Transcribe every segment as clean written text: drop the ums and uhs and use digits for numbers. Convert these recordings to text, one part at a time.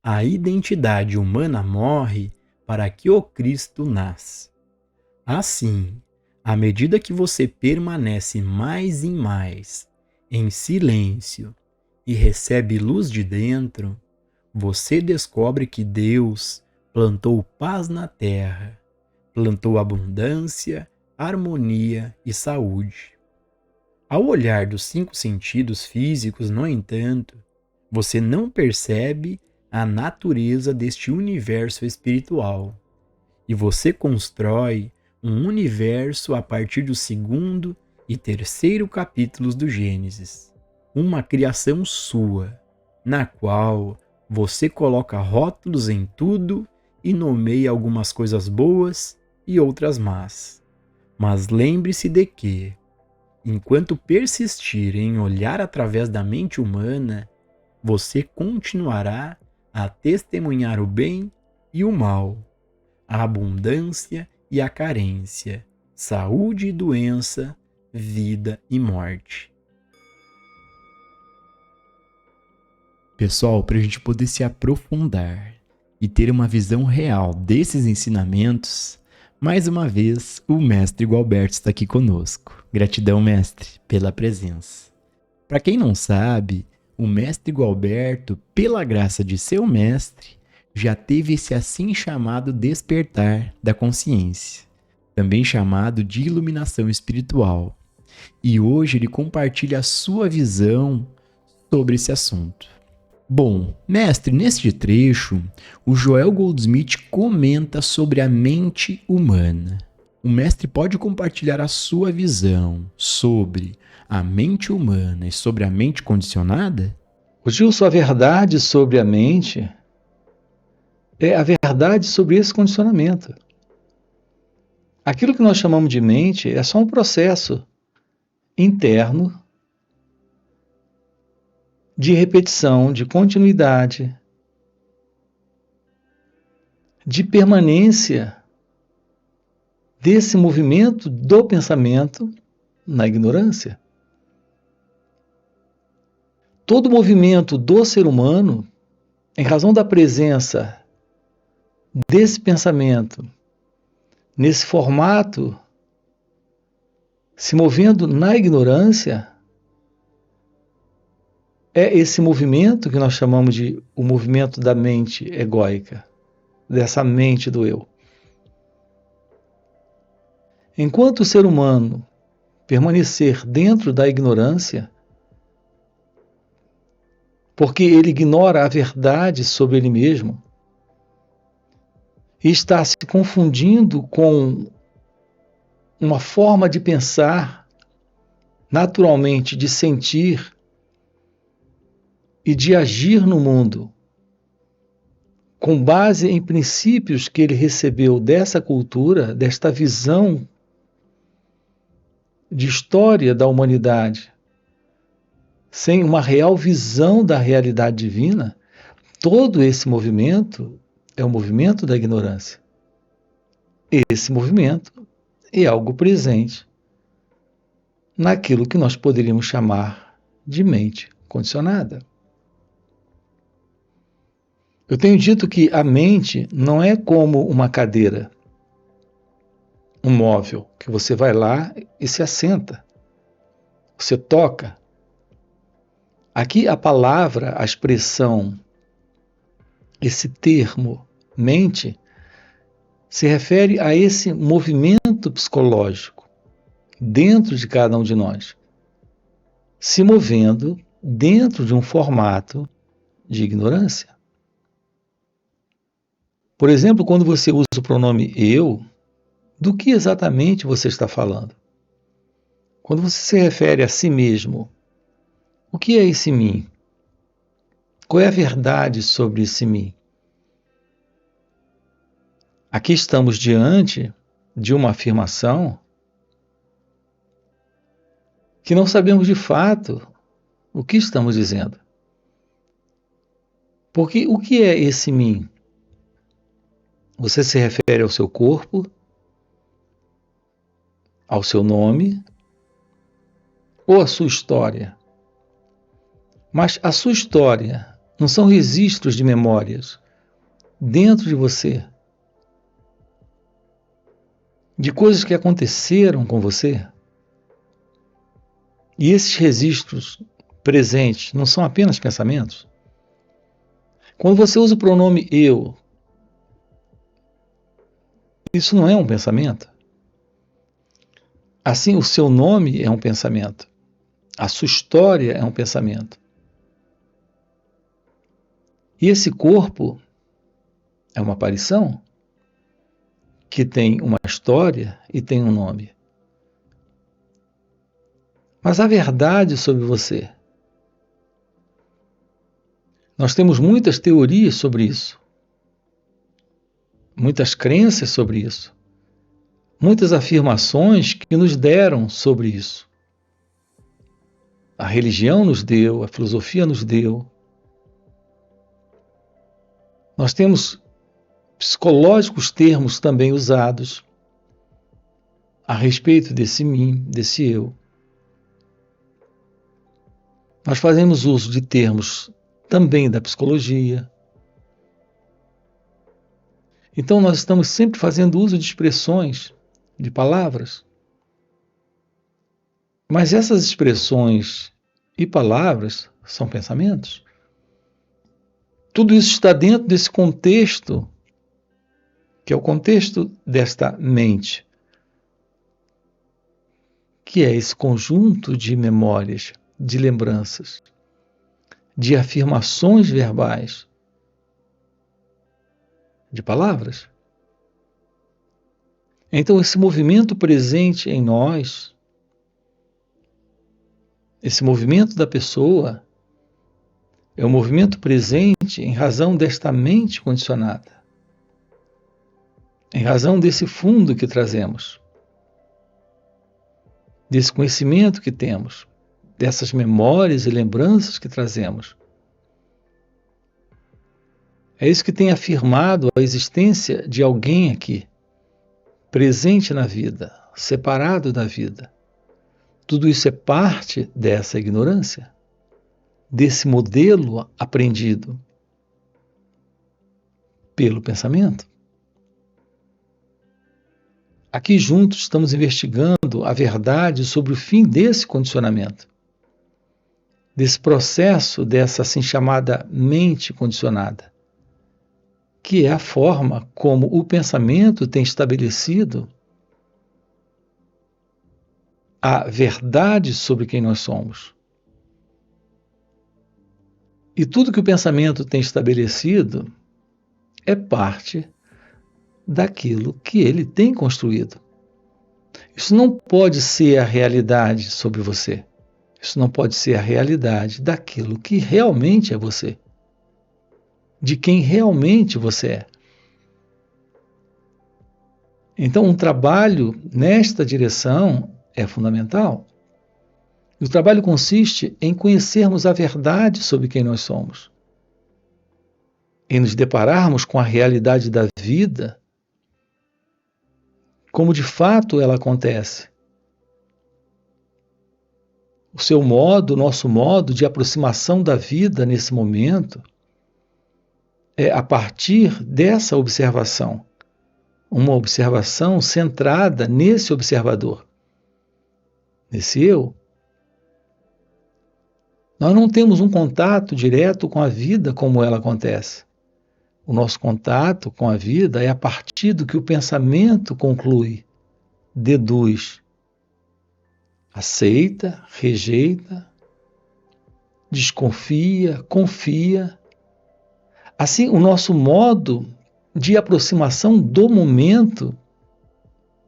A identidade humana morre para que o Cristo nasça. Assim, à medida que você permanece mais e mais em silêncio e recebe luz de dentro, você descobre que Deus plantou paz na terra, plantou abundância, harmonia e saúde. Ao olhar dos 5 sentidos físicos, no entanto, você não percebe a natureza deste universo espiritual. E você constrói um universo a partir do 2º e 3º capítulos do Gênesis. Uma criação sua, na qual você coloca rótulos em tudo e nomeia algumas coisas boas e outras más. Mas lembre-se de que, enquanto persistir em olhar através da mente humana, você continuará a testemunhar o bem e o mal, a abundância e a carência, saúde e doença, vida e morte. Pessoal, para a gente poder se aprofundar e ter uma visão real desses ensinamentos, mais uma vez o Mestre Gualberto está aqui conosco. Gratidão, Mestre, pela presença. Para quem não sabe, o Mestre Gualberto, pela graça de seu mestre, já teve esse assim chamado despertar da consciência, também chamado de iluminação espiritual. E hoje ele compartilha a sua visão sobre esse assunto. Bom, mestre, neste trecho, o Joel Goldsmith comenta sobre a mente humana. O mestre pode compartilhar a sua visão sobre a mente humana e sobre a mente condicionada? O Gilson, a verdade sobre a mente é a verdade sobre esse condicionamento. Aquilo que nós chamamos de mente é só um processo interno de repetição, de continuidade, de permanência desse movimento do pensamento na ignorância. Todo movimento do ser humano, em razão da presença desse pensamento, nesse formato, se movendo na ignorância, é esse movimento que nós chamamos de o movimento da mente egóica, dessa mente do eu. Enquanto o ser humano permanecer dentro da ignorância, porque ele ignora a verdade sobre ele mesmo, e está se confundindo com uma forma de pensar, naturalmente de sentir e de agir no mundo, com base em princípios que ele recebeu dessa cultura, desta visão de história da humanidade, sem uma real visão da realidade divina, todo esse movimento é o movimento da ignorância. Esse movimento é algo presente naquilo que nós poderíamos chamar de mente condicionada. Eu tenho dito que a mente não é como uma cadeira, um móvel, que você vai lá e se assenta, você toca. Aqui a palavra, a expressão, esse termo, mente, se refere a esse movimento psicológico dentro de cada um de nós, se movendo dentro de um formato de ignorância. Por exemplo, quando você usa o pronome eu, do que exatamente você está falando? Quando você se refere a si mesmo, o que é esse mim? Qual é a verdade sobre esse mim? Aqui estamos diante de uma afirmação que não sabemos de fato o que estamos dizendo. Porque o que é esse mim? Você se refere ao seu corpo, ao seu nome ou à sua história? Mas a sua história Não são registros de memórias dentro de você, de coisas que aconteceram com você. E esses registros presentes não são apenas pensamentos. Quando você usa o pronome eu, isso não é um pensamento. Assim, o seu nome é um pensamento. A sua história é um pensamento. E esse corpo é uma aparição que tem uma história e tem um nome. Mas a verdade sobre você. Nós temos muitas teorias sobre isso, muitas crenças sobre isso, muitas afirmações que nos deram sobre isso. A religião nos deu, a filosofia nos deu. Nós temos psicológicos termos também usados a respeito desse mim, desse eu. Nós fazemos uso de termos também da psicologia. Então nós estamos sempre fazendo uso de expressões, de palavras. Mas essas expressões e palavras são pensamentos. Tudo isso está dentro desse contexto, que é o contexto desta mente, que é esse conjunto de memórias, de lembranças, de afirmações verbais, de palavras. Então, esse movimento presente em nós, esse movimento da pessoa, é um movimento presente em razão desta mente condicionada, em razão desse fundo que trazemos, desse conhecimento que temos, dessas memórias e lembranças que trazemos. É isso que tem afirmado a existência de alguém aqui, presente na vida, separado da vida. Tudo isso é parte dessa ignorância, desse modelo aprendido pelo pensamento. Aqui juntos estamos investigando a verdade sobre o fim desse condicionamento, desse processo, dessa assim chamada mente condicionada, que é a forma como o pensamento tem estabelecido a verdade sobre quem nós somos. E tudo que o pensamento tem estabelecido é parte daquilo que ele tem construído. Isso não pode ser a realidade sobre você. Isso não pode ser a realidade daquilo que realmente é você, de quem realmente você é. Então, um trabalho nesta direção é fundamental. E o trabalho consiste em conhecermos a verdade sobre quem nós somos, em nos depararmos com a realidade da vida, como de fato ela acontece. O seu modo, o nosso modo de aproximação da vida nesse momento é a partir dessa observação, uma observação centrada nesse observador, nesse eu. Nós não temos um contato direto com a vida como ela acontece. O nosso contato com a vida é a partir do que o pensamento conclui, deduz, aceita, rejeita, desconfia, confia. Assim, o nosso modo de aproximação do momento,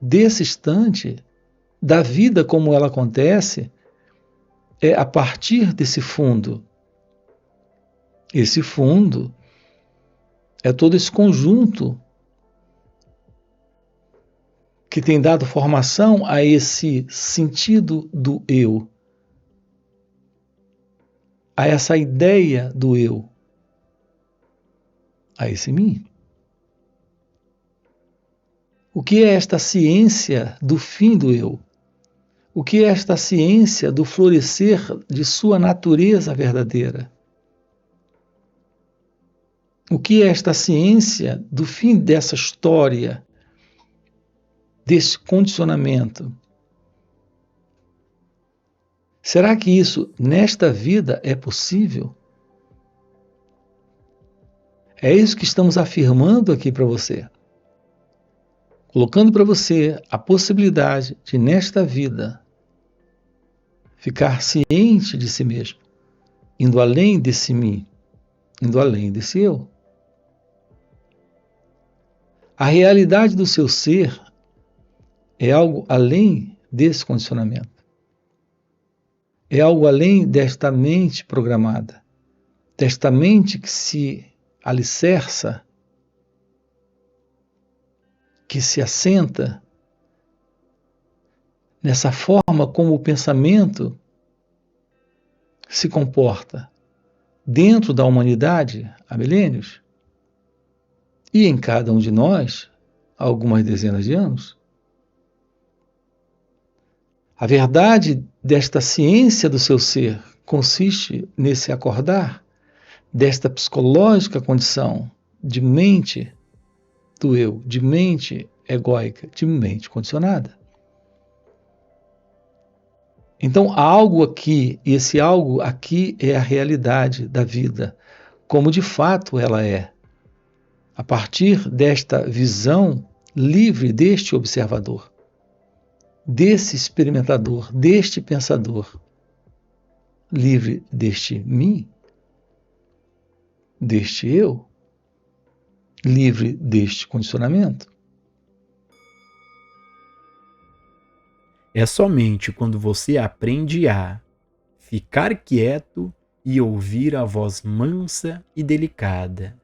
desse instante, da vida como ela acontece, é a partir desse fundo. Esse fundo é todo esse conjunto que tem dado formação a esse sentido do eu, a essa ideia do eu, a esse mim. O que é esta ciência do fim do eu? O que é esta ciência do florescer de sua natureza verdadeira? O que é esta ciência do fim dessa história, desse condicionamento? Será que isso, nesta vida, é possível? É isso que estamos afirmando aqui para você. Colocando para você a possibilidade de, nesta vida, ficar ciente de si mesmo, indo além desse mim, indo além desse eu. A realidade do seu ser é algo além desse condicionamento. É algo além desta mente programada, desta mente que se alicerça, que se assenta nessa forma como o pensamento se comporta dentro da humanidade há milênios e em cada um de nós há algumas dezenas de anos. A verdade desta ciência do seu ser consiste nesse acordar desta psicológica condição de mente do eu, de mente egóica, de mente condicionada. Então, há algo aqui, e esse algo aqui é a realidade da vida, como de fato ela é, a partir desta visão livre deste observador, desse experimentador, deste pensador, livre deste mim, deste eu, livre deste condicionamento. É somente quando você aprende a ficar quieto e ouvir a voz mansa e delicada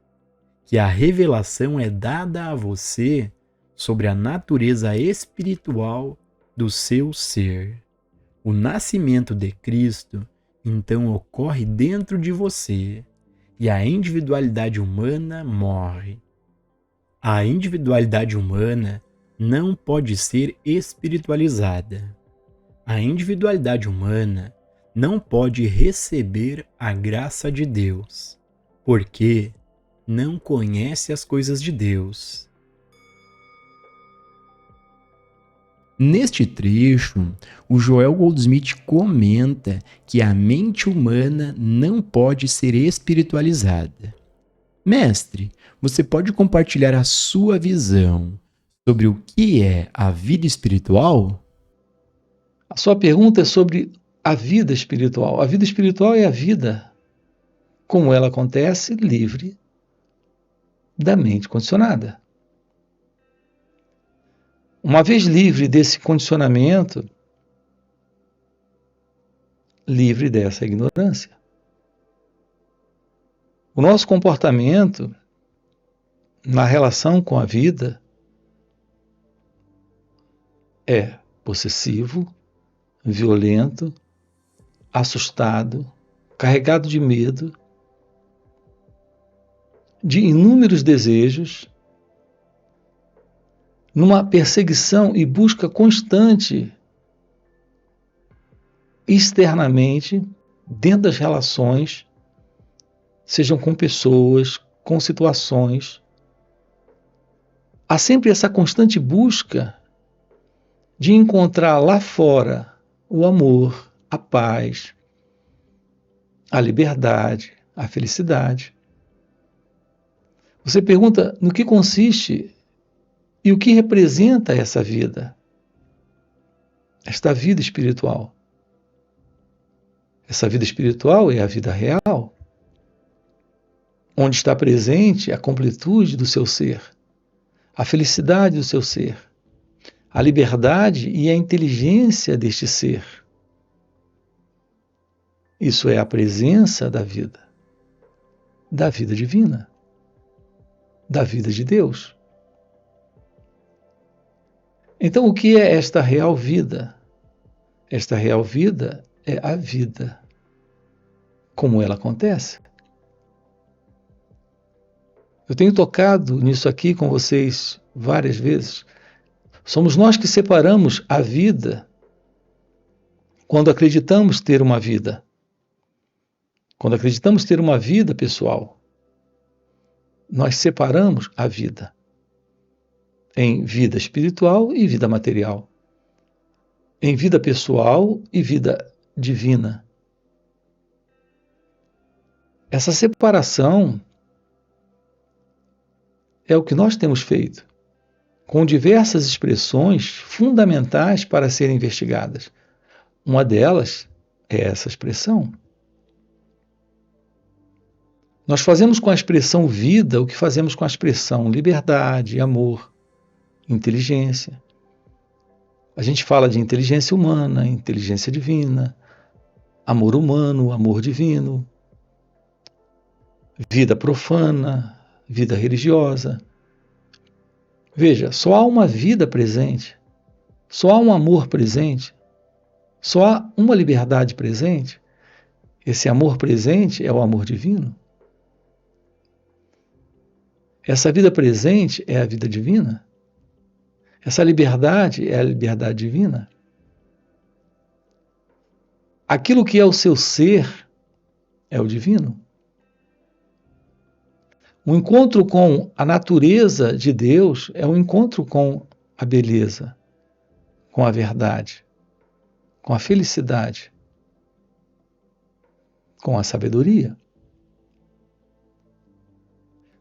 que a revelação é dada a você sobre a natureza espiritual do seu ser. O nascimento de Cristo, então, ocorre dentro de você e a individualidade humana morre. A individualidade humana não pode ser espiritualizada. A individualidade humana não pode receber a graça de Deus, porque não conhece as coisas de Deus. Neste trecho, o Joel Goldsmith comenta que a mente humana não pode ser espiritualizada. Mestre, você pode compartilhar a sua visão sobre o que é a vida espiritual? A sua pergunta é sobre a vida espiritual. A vida espiritual é a vida como ela acontece, livre da mente condicionada. Uma vez livre desse condicionamento, livre dessa ignorância. O nosso comportamento na relação com a vida é possessivo, violento, assustado, carregado de medo, de inúmeros desejos, numa perseguição e busca constante externamente, dentro das relações, sejam com pessoas, com situações. Há sempre essa constante busca de encontrar lá fora o amor, a paz, a liberdade, a felicidade. Você pergunta no que consiste e o que representa essa vida, esta vida espiritual. Essa vida espiritual é a vida real, onde está presente a completude do seu ser, a felicidade do seu ser, a liberdade e a inteligência deste ser. Isso é a presença da vida divina, da vida de Deus. Então, o que é esta real vida? Esta real vida é a vida, como ela acontece. Eu tenho tocado nisso aqui com vocês várias vezes. Somos nós que separamos a vida quando acreditamos ter uma vida. Quando acreditamos ter uma vida pessoal. nós separamos a vida em vida espiritual e vida material, em vida pessoal e vida divina. Essa separação é o que nós temos feito, com diversas expressões fundamentais para serem investigadas. Uma delas é essa expressão. Nós fazemos com a expressão vida o que fazemos com a expressão liberdade, amor, inteligência. A gente fala de inteligência humana, inteligência divina, amor humano, amor divino, vida profana, vida religiosa. Veja, só há uma vida presente, só há um amor presente, só há uma liberdade presente. Esse amor presente é o amor divino. Essa vida presente é a vida divina. Essa liberdade é a liberdade divina. Aquilo que é o seu ser é o divino. O encontro com a natureza de Deus é um encontro com a beleza, com a verdade, com a felicidade, com a sabedoria.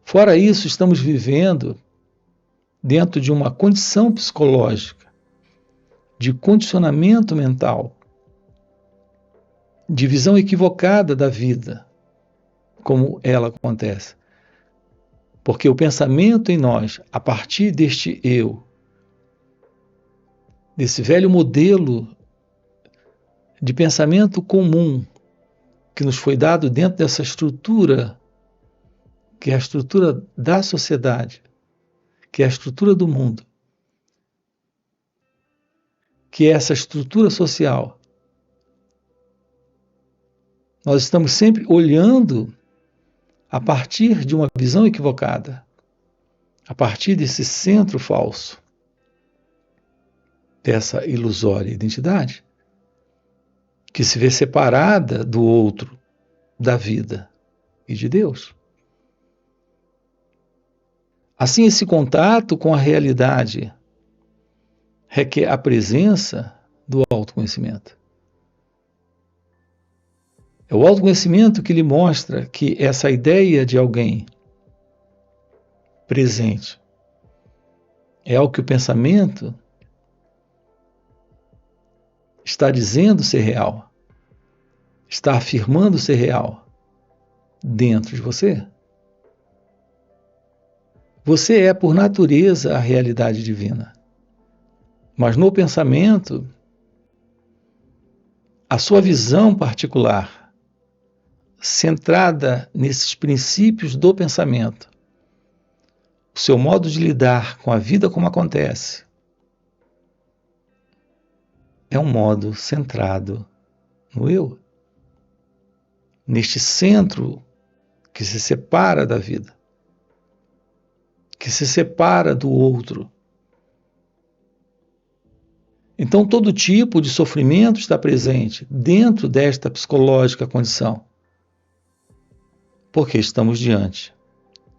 Fora isso, estamos vivendo dentro de uma condição psicológica, de condicionamento mental, de visão equivocada da vida, como ela acontece. Porque o pensamento em nós, a partir deste eu, desse velho modelo de pensamento comum que nos foi dado dentro dessa estrutura, que é a estrutura da sociedade, que é a estrutura do mundo, que é essa estrutura social. Nós estamos sempre olhando a partir de uma visão equivocada, a partir desse centro falso, dessa ilusória identidade, que se vê separada do outro, da vida e de Deus. Assim, esse contato com a realidade requer a presença do autoconhecimento. É o autoconhecimento que lhe mostra que essa ideia de alguém presente é algo que o pensamento está dizendo ser real, está afirmando ser real dentro de você. Você é, por natureza, a realidade divina. Mas no pensamento, a sua visão particular, centrada nesses princípios do pensamento, o seu modo de lidar com a vida como acontece, é um modo centrado no eu, neste centro que se separa da vida, que se separa do outro. Então, todo tipo de sofrimento está presente dentro desta psicológica condição, porque estamos diante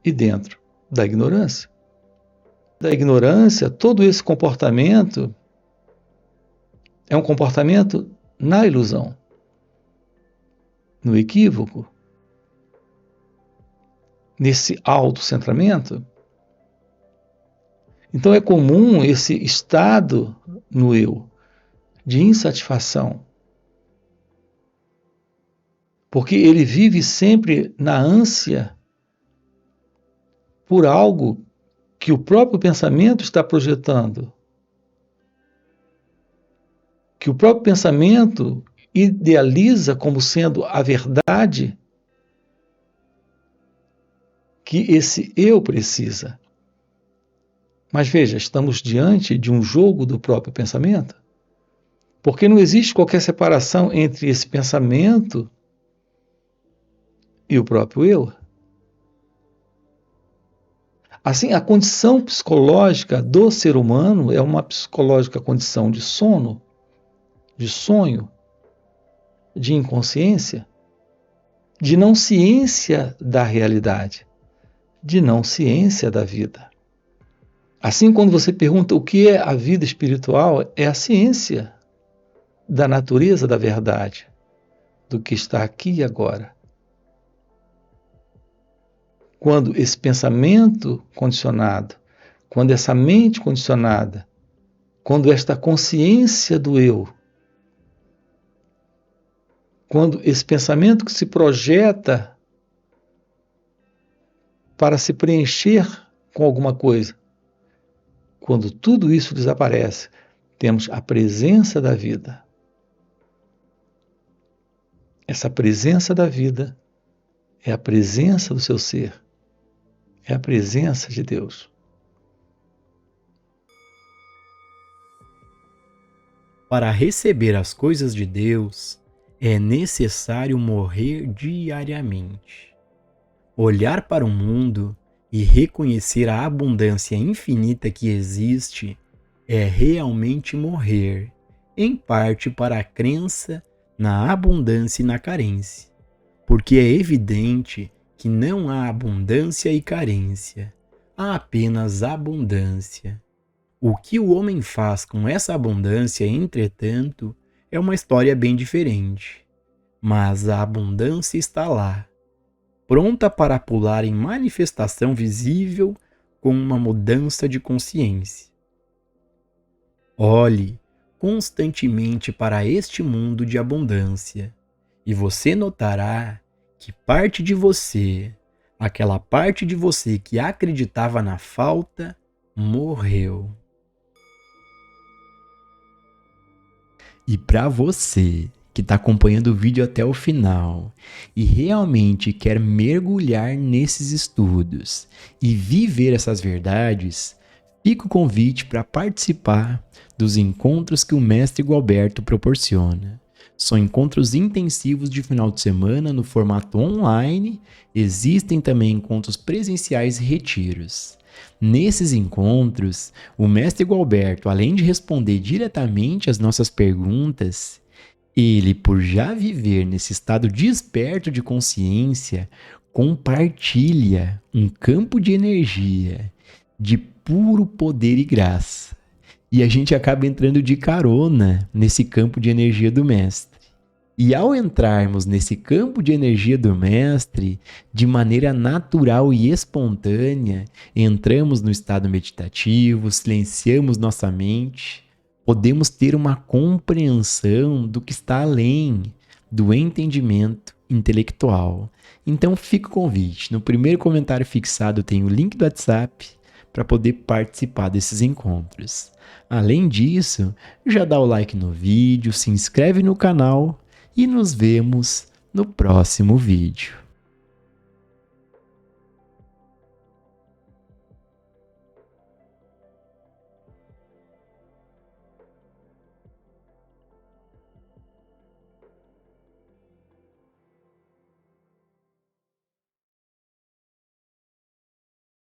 e dentro da ignorância. Da ignorância, todo esse comportamento é um comportamento na ilusão, no equívoco, nesse autocentramento. Então é comum esse estado no eu de insatisfação, porque ele vive sempre na ânsia por algo que o próprio pensamento está projetando, que o próprio pensamento idealiza como sendo a verdade que esse eu precisa. Mas veja, estamos diante de um jogo do próprio pensamento, porque não existe qualquer separação entre esse pensamento e o próprio eu. Assim, a condição psicológica do ser humano é uma psicológica condição de sono, de sonho, de inconsciência, de não ciência da realidade, de não ciência da vida. Assim, quando você pergunta o que é a vida espiritual, é a ciência da natureza da verdade, do que está aqui e agora. Quando esse pensamento condicionado, quando essa mente condicionada, quando esta consciência do eu, quando esse pensamento que se projeta para se preencher com alguma coisa, quando tudo isso desaparece, temos a presença da vida. Essa presença da vida é a presença do seu ser, é a presença de Deus. Para receber as coisas de Deus, é necessário morrer diariamente. Olhar para o mundo e reconhecer a abundância infinita que existe é realmente morrer, em parte para a crença na abundância e na carência, porque é evidente que não há abundância e carência, há apenas abundância. O que o homem faz com essa abundância, entretanto, é uma história bem diferente. Mas a abundância está lá, pronta para pular em manifestação visível com uma mudança de consciência. Olhe constantemente para este mundo de abundância e você notará que parte de você, aquela parte de você que acreditava na falta, morreu. E para você que está acompanhando o vídeo até o final e realmente quer mergulhar nesses estudos e viver essas verdades, fica o convite para participar dos encontros que o Mestre Gualberto proporciona. São encontros intensivos de final de semana no formato online, existem também encontros presenciais e retiros. Nesses encontros, o Mestre Gualberto, além de responder diretamente às nossas perguntas, ele, por já viver nesse estado desperto de consciência, compartilha um campo de energia, de puro poder e graça. E a gente acaba entrando de carona nesse campo de energia do Mestre. E ao entrarmos nesse campo de energia do Mestre, de maneira natural e espontânea, entramos no estado meditativo, silenciamos nossa mente, podemos ter uma compreensão do que está além do entendimento intelectual. Então fica o convite. No primeiro comentário fixado tem o link do WhatsApp para poder participar desses encontros. Além disso, já dá o like no vídeo, se inscreve no canal e nos vemos no próximo vídeo.